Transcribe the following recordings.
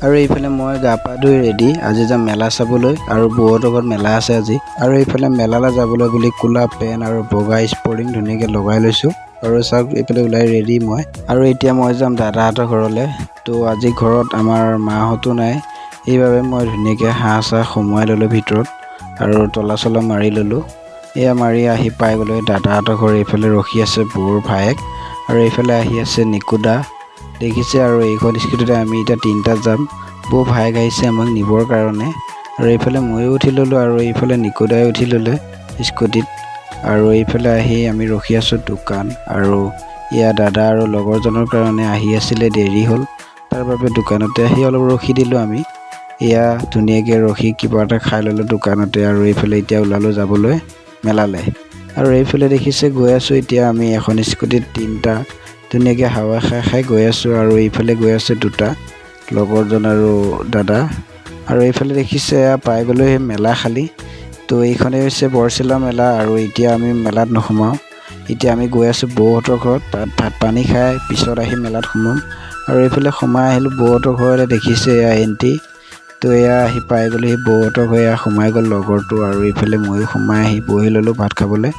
আৰু এইফালে মই গা পা ধুই ৰেডি আজি যাম মেলা চাবলৈ আৰু বৌহঁতৰ ঘৰত মেলা আছে আজি। আৰু এইফালে মেলালৈ যাবলৈ বুলি কোলা পেণ্ট আৰু বগা স্পৰ্টিং ধুনীয়াকৈ লগাই লৈছোঁ। আৰু চাওক এইফালে ওলাই ৰেডি মই। আৰু এতিয়া মই যাম দাদাহঁতৰ ঘৰলৈ। তো আজি ঘৰত আমাৰ মাহঁতো নাই, সেইবাবে মই ধুনীয়াকৈ হাঁহ চাহ সোমোৱাই ল'লোঁ ভিতৰত আৰু তলা চলা মাৰি ল'লোঁ। এয়া মাৰি আহি পাই গ'লোঁ দাদাহঁতৰ ঘৰ। এইফালে ৰখি আছে বৌৰ ভায়েক আৰু এইফালে আহি আছে নিকুদা দেখিছে। আৰু এইখন স্কুটিতে আমি এতিয়া তিনিটা যাম। বৌ ভায়েক আহিছে আমাক নিবৰ কাৰণে। আৰু এইফালে ময়ো উঠি ল'লোঁ আৰু এইফালে নিকুদাই উঠি ল'লে স্কুটিত। আৰু এইফালে আহি আমি ৰখি আছোঁ দোকান। আৰু এয়া দাদা আৰু লগৰজনৰ কাৰণে আহি আছিলে, দেৰি হ'ল, তাৰ বাবে দোকানতে আহি অলপ ৰখি দিলোঁ আমি। এয়া ধুনীয়াকৈ ৰখি কিবা এটা খাই ল'লোঁ দোকানতে। আৰু এইফালে এতিয়া ওলালোঁ যাবলৈ মেলালৈ। আৰু এইফালে দেখিছে গৈ আছোঁ এতিয়া আমি এখন স্কুটিত তিনিটা ধুনীয়াকৈ হাৱা খাই খাই গৈ আছোঁ। আৰু এইফালে গৈ আছে দুটা লগৰজন আৰু দাদা। আৰু এইফালে দেখিছে এয়া পাই গ'লোঁ সেই মেলা খালি। তো এইখনেই হৈছে বৰচিলা মেলা। আৰু এতিয়া আমি মেলাত নোসোমাওঁ, এতিয়া আমি গৈ আছোঁ বৌহঁতৰ ঘৰত, তাত ভাত পানী খাই পিছত আহি মেলাত সোমাম। আৰু এইফালে সোমাই আহিলোঁ বৌহঁতৰ ঘৰলৈ, দেখিছে এয়া এণ্টি। তো এয়া আহি পাই গ'লোঁ সেই বৌহঁতৰ ঘৰ, এয়া সোমাই গ'ল লগৰটো। আৰু এইফালে ময়ো সোমাই আহি বহি ল'লোঁ ভাত খাবলৈ।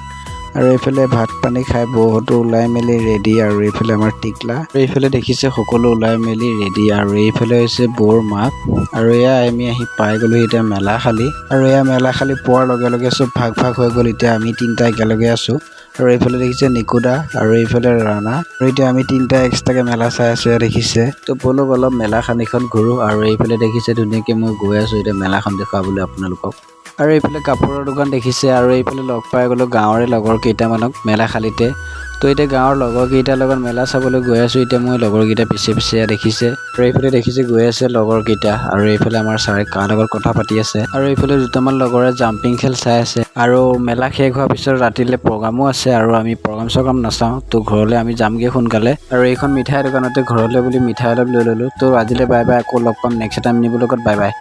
আৰু এইফালে ভাত পানী খাই বৌহঁতো ওলাই মেলি ৰেডি। আৰু এইফালে আমাৰ টিকলা, আৰু এইফালে দেখিছে সকলো ওলাই মেলি ৰেডি। আৰু এইফালে হৈছে বৌৰ মাক। আৰু এয়া আমি আহি পাই গ'লোঁ এতিয়া মেলা খালি। আৰু এয়া মেলা খালি পোৱাৰ লগে লগে চব ভাগ ভাগ হৈ গ'ল, এতিয়া আমি তিনিটা একেলগে আছোঁ। আৰু এইফালে দেখিছে নিকুদা আৰু এইফালে ৰাণা। আৰু এতিয়া আমি তিনিটা এক্সট্ৰাকৈ মেলা চাই আছোঁ এয়া দেখিছে। তো ব'লক অলপ মেলাখনিখন ঘূৰোঁ। আৰু এইফালে দেখিছে ধুনীয়াকৈ মই গৈ আছোঁ এতিয়া মেলাখন দেখুৱাবলৈ আপোনালোকক। আৰু এইফালে কাপোৰৰ দোকান দেখিছে। আৰু এইফালে লগ পাই গ'লোঁ গাঁৱৰে লগৰ কেইটামানক মেলাখালিতে। তো এতিয়া গাঁৱৰ লগৰকেইটাৰ লগত মেলা চাবলৈ গৈ আছোঁ। এতিয়া মই লগৰকেইটা পিছে পিছে দেখিছে। আৰু এইফালে দেখিছে গৈ আছে লগৰকেইটা। আৰু এইফালে আমাৰ ছাৰে কাৰ লগত কথা পাতি আছে। আৰু এইফালে দুটামান লগৰে জাম্পিং খেল চাই আছে। আৰু মেলা শেষ হোৱাৰ পিছত ৰাতিলৈ প্ৰগ্ৰামো আছে। আৰু আমি প্ৰগ্ৰাম চগ্ৰাম নাচাওঁ, তো ঘৰলৈ আমি যামগৈ সোনকালে। আৰু এইখন মিঠাই দোকানতে ঘৰলৈ বুলি মিঠাই অলপ লৈ ল'লোঁ। তো আজিলৈ বাই বাই, আকৌ লগ পাম নেক্সট টাইম নিবৰ লগত, বাই বাই।